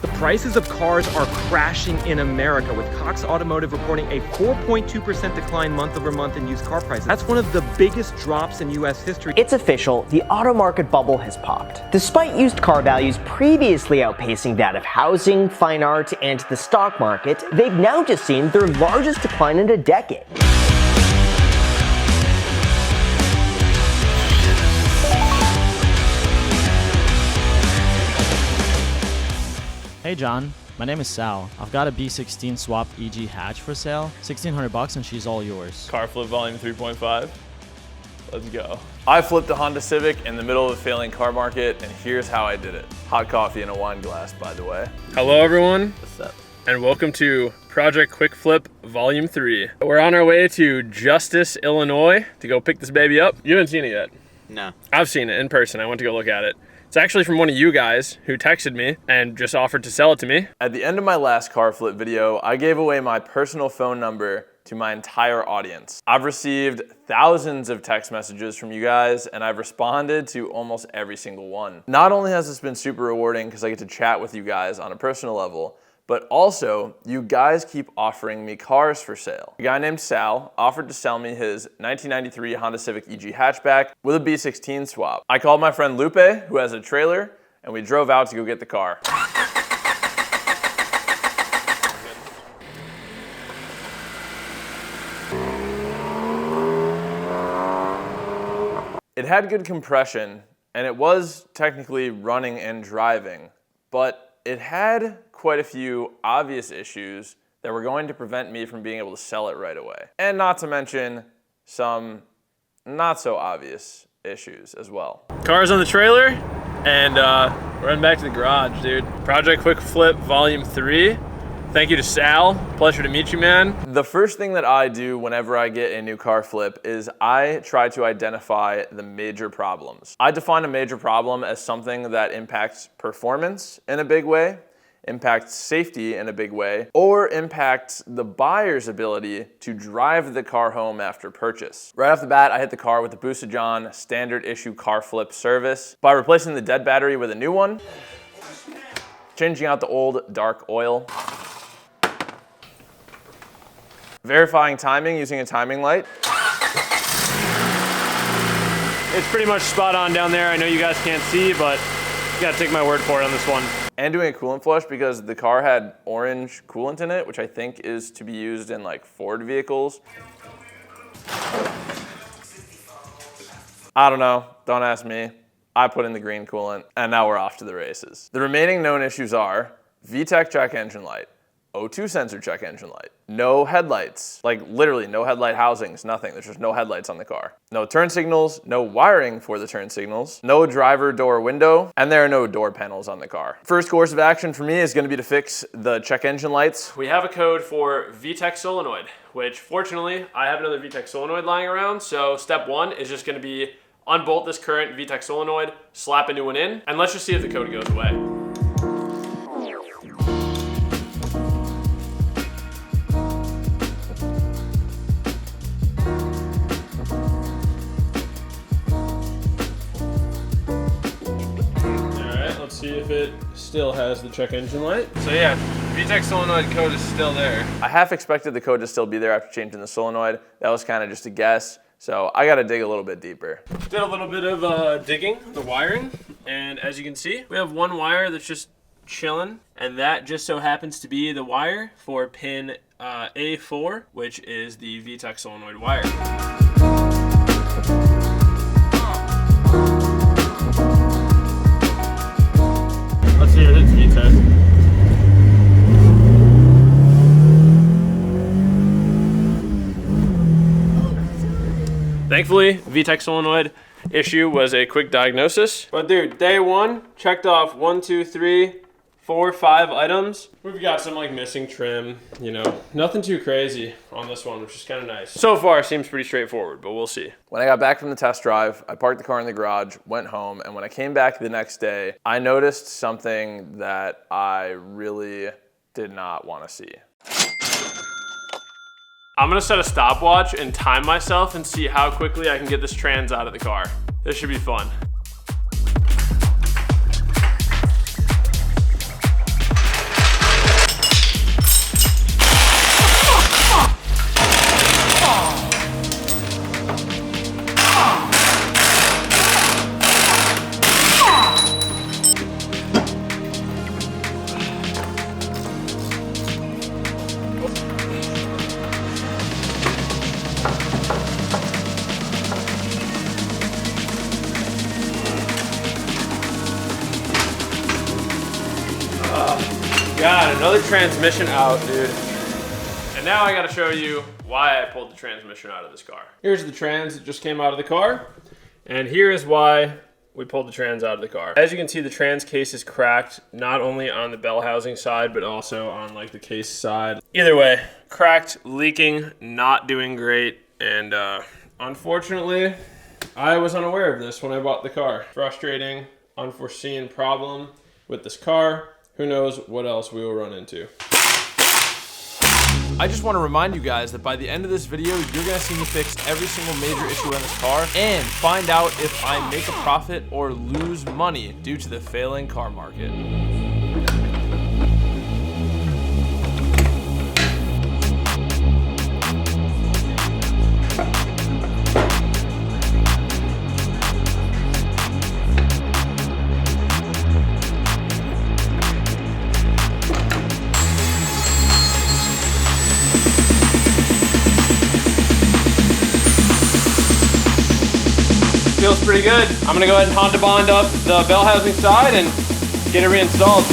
The prices of cars are crashing in America, with Cox Automotive reporting a 4.2% decline month over month in used car prices. That's one of the biggest drops in US history. It's official, the auto market bubble has popped. Despite used car values previously outpacing that of housing, fine art, and the stock market, they've now just seen their largest decline in a decade. Hey John, my name is Sal. I've got a B16 swapped EG hatch for sale, $1,600 and she's all yours. Car flip volume 3.5. Let's go. I flipped a Honda Civic in the middle of a failing car market, and here's how I did it. Hot coffee in a wine glass, by the way. Hello everyone. What's up? And welcome to Project Quick Flip Volume 3. We're on our way to Justice, Illinois to go pick this baby up. You haven't seen it yet? No. I've seen it in person. I went to go look at it. It's actually from one of you guys who texted me and just offered to sell it to me. At the end of my last car flip video, I gave away my personal phone number to my entire audience. I've received thousands of text messages from you guys, and I've responded to almost every single one. Not only has this been super rewarding because I get to chat with you guys on a personal level, but also, you guys keep offering me cars for sale. A guy named Sal offered to sell me his 1993 Honda Civic EG Hatchback with a B16 swap. I called my friend Lupe, who has a trailer, and we drove out to go get the car. It had good compression, and it was technically running and driving, but it had quite a few obvious issues that were going to prevent me from being able to sell it right away. And not to mention some not so obvious issues as well. Car's on the trailer, and we're heading back to the garage, dude. Project Quick Flip Volume 3. Thank you to Sal. Pleasure to meet you, man. The first thing that I do whenever I get a new car flip is I try to identify the major problems. I define a major problem as something that impacts performance in a big way, impacts safety in a big way, or impacts the buyer's ability to drive the car home after purchase. Right off the bat, I hit the car with the Boosted John standard issue car flip service by replacing the dead battery with a new one, changing out the old dark oil, verifying timing using a timing light. It's pretty much spot on down there. I know you guys can't see, but you gotta take my word for it on this one. And doing a coolant flush because the car had orange coolant in it, which I think is to be used in like Ford vehicles. I don't know, don't ask me. I put in the green coolant, and now we're off to the races. The remaining known issues are VTEC check engine light, O2 sensor check engine light, no headlights, like literally no headlight housings, nothing. There's just no headlights on the car. No turn signals, no wiring for the turn signals, no driver door window, and there are no door panels on the car. First course of action for me is gonna be to fix the check engine lights. We have a code for VTEC solenoid, which fortunately I have another VTEC solenoid lying around. So step one is just gonna be unbolt this current VTEC solenoid, slap a new one in, and let's just see if the code goes away. See if it still has the check engine light. So yeah, VTEC solenoid code is still there. I half expected the code to still be there after changing the solenoid. That was kind of just a guess. So I gotta dig a little bit deeper. Did a little bit of digging, the wiring, and as you can see, we have one wire that's just chilling, and that just so happens to be the wire for pin A4, which is the VTEC solenoid wire. Let's see if it's VTEC. Thankfully, VTEC solenoid issue was a quick diagnosis. But dude, day one, checked off 1, 2, 3, 4, 5 items. We've got some like missing trim, you know, nothing too crazy on this one, which is kind of nice. So far, seems pretty straightforward, but we'll see. When I got back from the test drive, I parked the car in the garage, went home, and when I came back the next day, I noticed something that I really did not want to see. I'm gonna set a stopwatch and time myself and see how quickly I can get this trans out of the car. This should be fun. Got another transmission out, dude. And now I gotta show you why I pulled the transmission out of this car. Here's the trans that just came out of the car. And here is why we pulled the trans out of the car. As you can see, the trans case is cracked, not only on the bell housing side, but also on like the case side. Either way, cracked, leaking, not doing great. And unfortunately, I was unaware of this when I bought the car. Frustrating, unforeseen problem with this car. Who knows what else we will run into. I just want to remind you guys that by the end of this video, you're going to see me fix every single major issue on this car and find out if I make a profit or lose money due to the failing car market. Feels pretty good. I'm gonna go ahead and Honda bond up the bell housing side and get it reinstalled.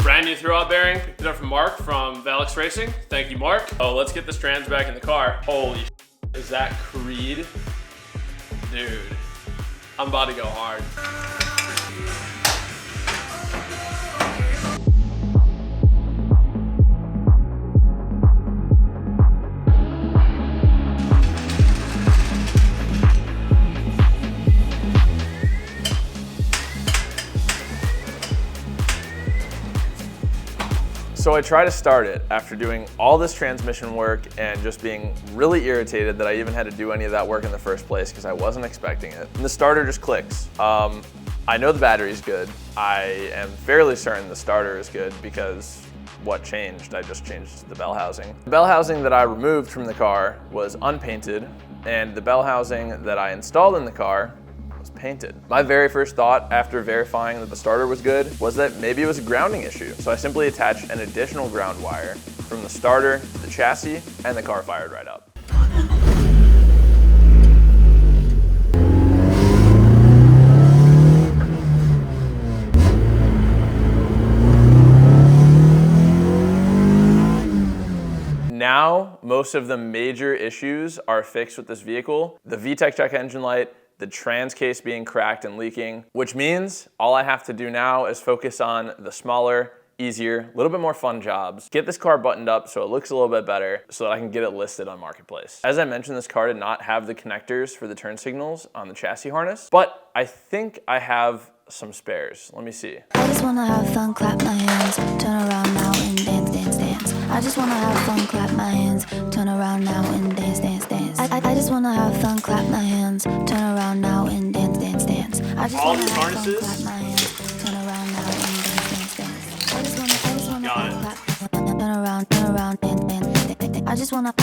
Brand new throwout bearing, picked it up from Mark from Valix Racing. Thank you, Mark. Oh, let's get this trans back in the car. Holy is that Creed? Dude, I'm about to go hard. So I try to start it after doing all this transmission work and just being really irritated that I even had to do any of that work in the first place because I wasn't expecting it. And the starter just clicks. I know the battery's good. I am fairly certain the starter is good because what changed? I just changed the bell housing. The bell housing that I removed from the car was unpainted, and the bell housing that I installed in the car was painted. My very first thought after verifying that the starter was good was that maybe it was a grounding issue. So I simply attached an additional ground wire from the starter to the chassis, and the car fired right up. Now, most of the major issues are fixed with this vehicle. The VTEC check engine light, the trans case being cracked and leaking, which means all I have to do now is focus on the smaller, easier, a little bit more fun jobs. Get this car buttoned up so it looks a little bit better so that I can get it listed on Marketplace. As I mentioned, this car did not have the connectors for the turn signals on the chassis harness, but I think I have some spares. Let me see. I just wanna have fun, clap my hands, turn around now and dance, dance, dance. I just wanna have fun, clap my hands, turn around now and dance, dance, dance. I just wanna have fun, clap my hands, turn around now and dance, dance, dance. I just All wanna these have fun, harnesses? clap my hands, turn around now and dance, dance, dance. I just wanna Got it. clap, turn around, dance, dance, dance. I just wanna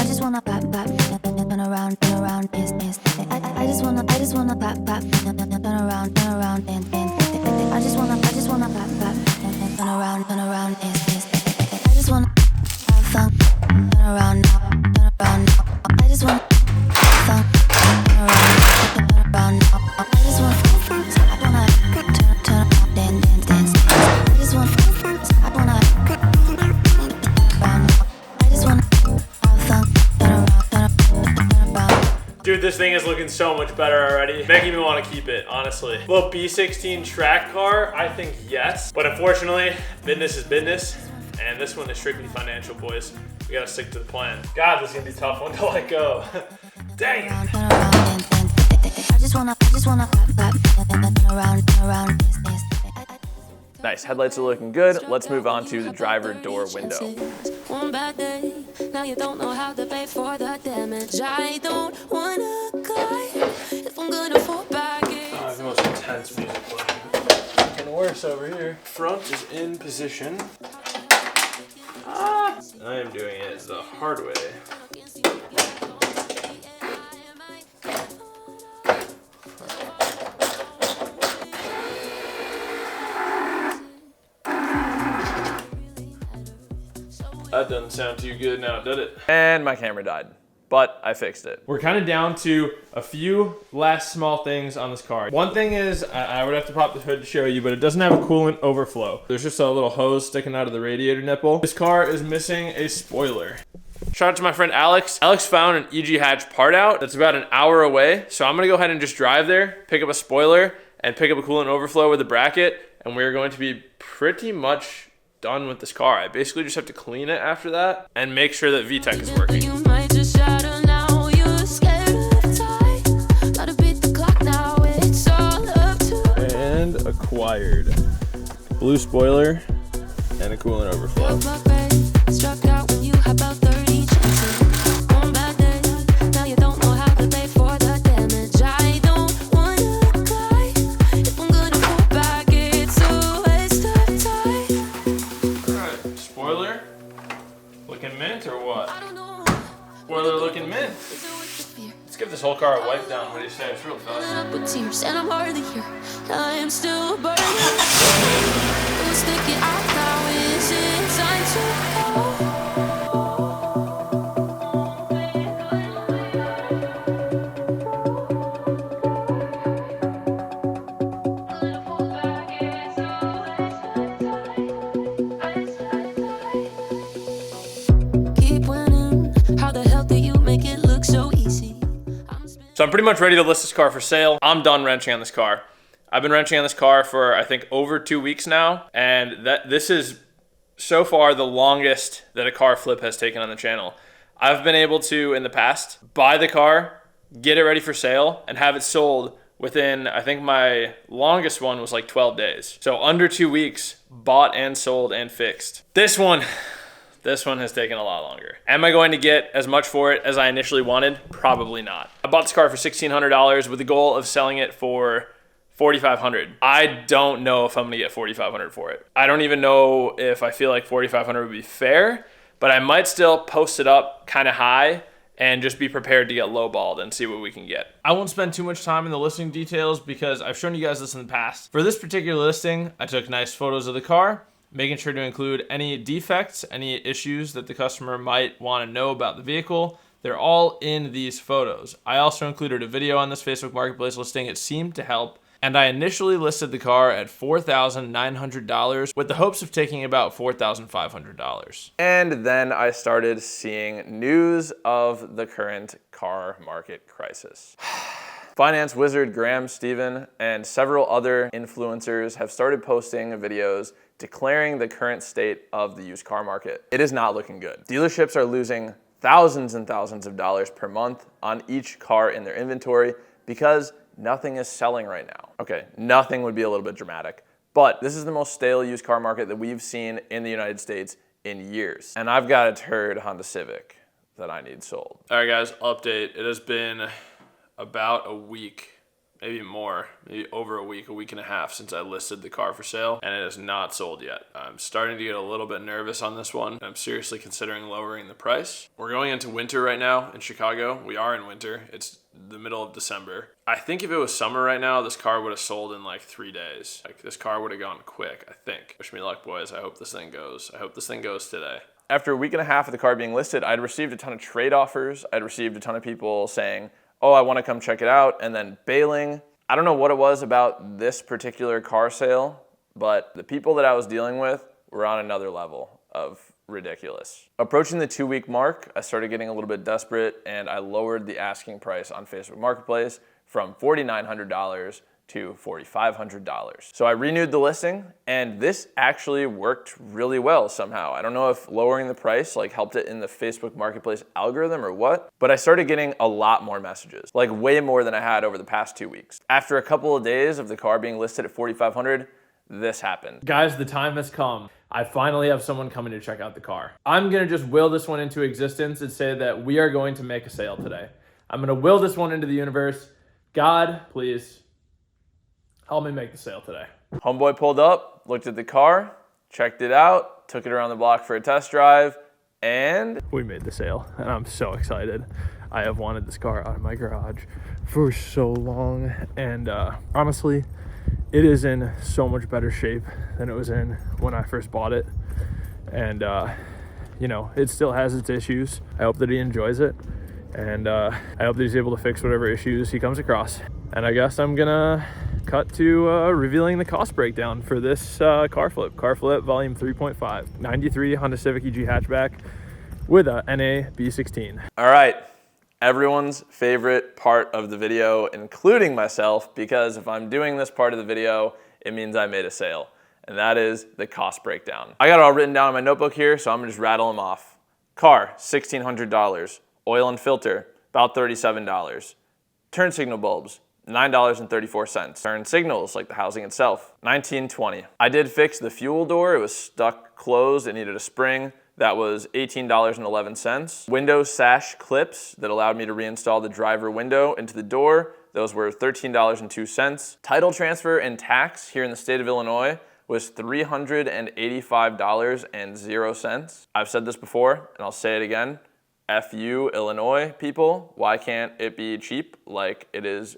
clap, clap, turn around, dance, dance, dance. I just wanna clap, clap, turn around, dance, dance. I just wanna clap, clap, turn around, dance, dance. I just wanna have fun, turn around now, turn around now. I just wanna have fun, turn around now. I just wanna turn around, dance, dance. I just wanna turn around now. I just wanna have fun, turn around. Dude, this thing is looking so much better already. Making me want to keep it, honestly. Little B16 track car, I think yes. But unfortunately, business is business. And this one is strictly financial, boys. We gotta stick to the plan. God, this is gonna be a tough one to let go. Dang it. I just wanna clap, turn around, dance. Nice, headlights are looking good. Let's move on to the driver door window. One bad day, now you don't know how to pay for the damage. I don't wanna cry if I'm gonna fall back in. The most intense music playing. Getting worse over here. Front is in position. I am doing it the hard way. that doesn't sound too good now, did it? And my camera died, but I fixed it. We're kind of down to a few last small things on this car. One thing is, I would have to pop the hood to show you, but it doesn't have a coolant overflow. There's just a little hose sticking out of the radiator nipple. This car is missing a spoiler. Shout out to my friend Alex. Alex found an EG Hatch part out that's about an hour away. So I'm gonna go ahead and just drive there, pick up a spoiler, and pick up a coolant overflow with a bracket, and we're going to be pretty much done with this car. I basically just have to clean it after that and make sure that VTEC is working. You might just shatter now. You're scared of time. Gotta beat the clock now. It's all up to And acquired blue spoiler and a coolant overflow. my brain. Struck out when you had about 30 chances. One bad day. Now you don't know how to pay for the damage. I don't wanna cry. If I'm gonna pull back, it's a waste of time. Alright, spoiler. Looking mint or what? I don't know. Spoiler looking mint. Is it with the fear? Let's give this whole car a wipe down. What do you say? It's real fast. Up with tears, and I'm hardly here. I am still burning. We'll stick it out now. Is it time to go? Keep winning. How the hell do you make it look so easy? So I'm pretty much ready to list this car for sale. I'm done wrenching on this car. I've been wrenching on this car for I think over 2 weeks now, and this is so far the longest that a car flip has taken on the channel. I've been able to, in the past, buy the car, get it ready for sale, and have it sold within, I think my longest one was like 12 days. So under 2 weeks, bought and sold and fixed. This one has taken a lot longer. Am I going to get as much for it as I initially wanted? Probably not. I bought this car for $1,600 with the goal of selling it for $4,500. I don't know if I'm gonna get $4,500 for it. I don't even know if I feel like $4,500 would be fair, but I might still post it up kind of high and just be prepared to get lowballed and see what we can get. I won't spend too much time in the listing details because I've shown you guys this in the past. For this particular listing, I took nice photos of the car, making sure to include any defects, any issues that the customer might want to know about the vehicle. They're all in these photos. I also included a video on this Facebook Marketplace listing. It seemed to help. And I initially listed the car at $4,900 with the hopes of taking about $4,500. And then I started seeing news of the current car market crisis. Finance wizard Graham Stephan and several other influencers have started posting videos declaring the current state of the used car market. It is not looking good. Dealerships are losing thousands and thousands of dollars per month on each car in their inventory because nothing is selling right now. Okay, nothing would be a little bit dramatic, but this is the most stale used car market that we've seen in the United States in years. And I've got a turd Honda Civic that I need sold. All right, guys, update. It has been about a week, maybe more, maybe over a week and a half since I listed the car for sale, and it is not sold yet. I'm starting to get a little bit nervous on this one. I'm seriously considering lowering the price. We're going into winter right now in Chicago. We are in winter. It's the middle of December. I think if it was summer right now, this car would have sold in like 3 days. Like, this car would have gone quick, I think. Wish me luck, boys. I hope this thing goes. I hope this thing goes today. After a week and a half of the car being listed, I'd received a ton of trade offers. I'd received a ton of people saying, oh, I want to come check it out, and then bailing. I don't know what it was about this particular car sale, but the people that I was dealing with were on another level of ridiculous. Approaching the 2-week mark, I started getting a little bit desperate, and I lowered the asking price on Facebook Marketplace from $4,900 to $4,500. So I renewed the listing, and this actually worked really well somehow. I don't know if lowering the price helped it in the Facebook Marketplace algorithm or what, but I started getting a lot more messages, like way more than I had over the past 2 weeks. After a couple of days of the car being listed at $4,500, this happened. Guys, the time has come. I finally have someone coming to check out the car. I'm gonna just will this one into existence and say that we are going to make a sale today. I'm gonna will this one into the universe. God, please, help me make the sale today. Homeboy pulled up, looked at the car, checked it out, took it around the block for a test drive, and we made the sale, and I'm so excited. I have wanted this car out of my garage for so long, and honestly, it is in so much better shape than it was in when I first bought it. And you know, it still has its issues. I hope that he enjoys it, and I hope that he's able to fix whatever issues he comes across. And I guess I'm gonna cut to revealing the cost breakdown for this car flip volume 3.5 93 Honda Civic EG hatchback with a NA B16. All right, everyone's favorite part of the video, including myself, because if I'm doing this part of the video, it means I made a sale, and that is the cost breakdown. I got it all written down in my notebook here, so I'm gonna just rattle them off. Car, $1,600. Oil and filter, about $37. Turn signal bulbs, $9.34. Turn signals, like the housing itself, $19.20. I did fix the fuel door. It was stuck closed. It needed a spring. That was $18.11. Window sash clips that allowed me to reinstall the driver window into the door. Those were $13.02. Title transfer and tax here in the state of Illinois was $385.00. I've said this before, and I'll say it again. F you, Illinois people. Why can't it be cheap like it is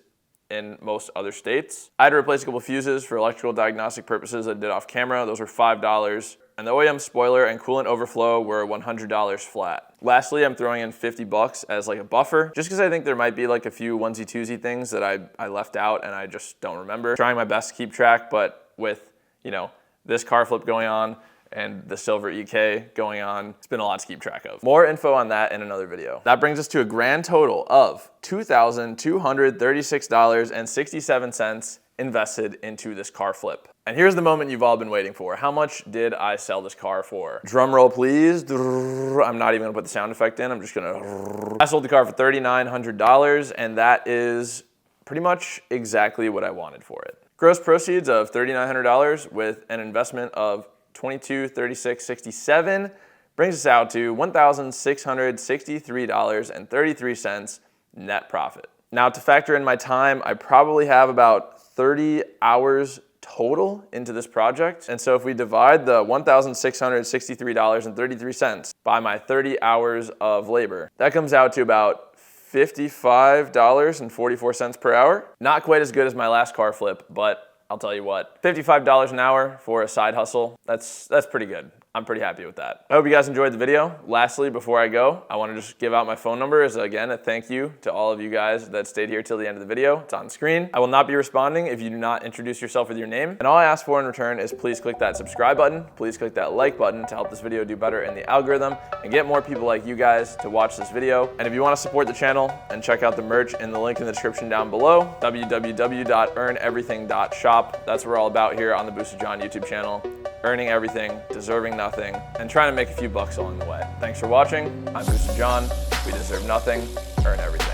in most other states? I had to replace a couple fuses for electrical diagnostic purposes I did off camera. Those were $5. And the OEM spoiler and coolant overflow were $100 flat. Lastly, I'm throwing in $50 as like a buffer, just because I think there might be like a few onesie twosie things that I left out and I just don't remember. Trying my best to keep track, but with, you know, this car flip going on and the silver EK going on, it's been a lot to keep track of. More info on that in another video. That brings us to a grand total of $2,236.67 invested into this car flip. And here's the moment you've all been waiting for. How much did I sell this car for? Drum roll, please. I'm not even gonna put the sound effect in. I'm just gonna. I sold the car for $3,900, and that is pretty much exactly what I wanted for it. Gross proceeds of $3,900 with an investment of $2,236.67 brings us out to $1,663.33 net profit. Now, to factor in my time, I probably have about 30 hours total into this project. And so if we divide the $1,663.33 by my 30 hours of labor, that comes out to about $55.44 per hour. Not quite as good as my last car flip, but I'll tell you what, $55 an hour for a side hustle, that's pretty good. I'm pretty happy with that. I hope you guys enjoyed the video. Lastly, before I go, I want to just give out my phone number as, again, a thank you to all of you guys that stayed here till the end of the video. It's on screen. I will not be responding if you do not introduce yourself with your name. And all I ask for in return is please click that subscribe button. Please click that like button to help this video do better in the algorithm and get more people like you guys to watch this video. And if you want to support the channel and check out the merch in the link in the description down below, www.earneverything.shop. That's what we're all about here on the Boosted John YouTube channel. Earning everything, deserving nothing, and trying to make a few bucks along the way. Thanks for watching. I'm Boosted John. We deserve nothing, earn everything.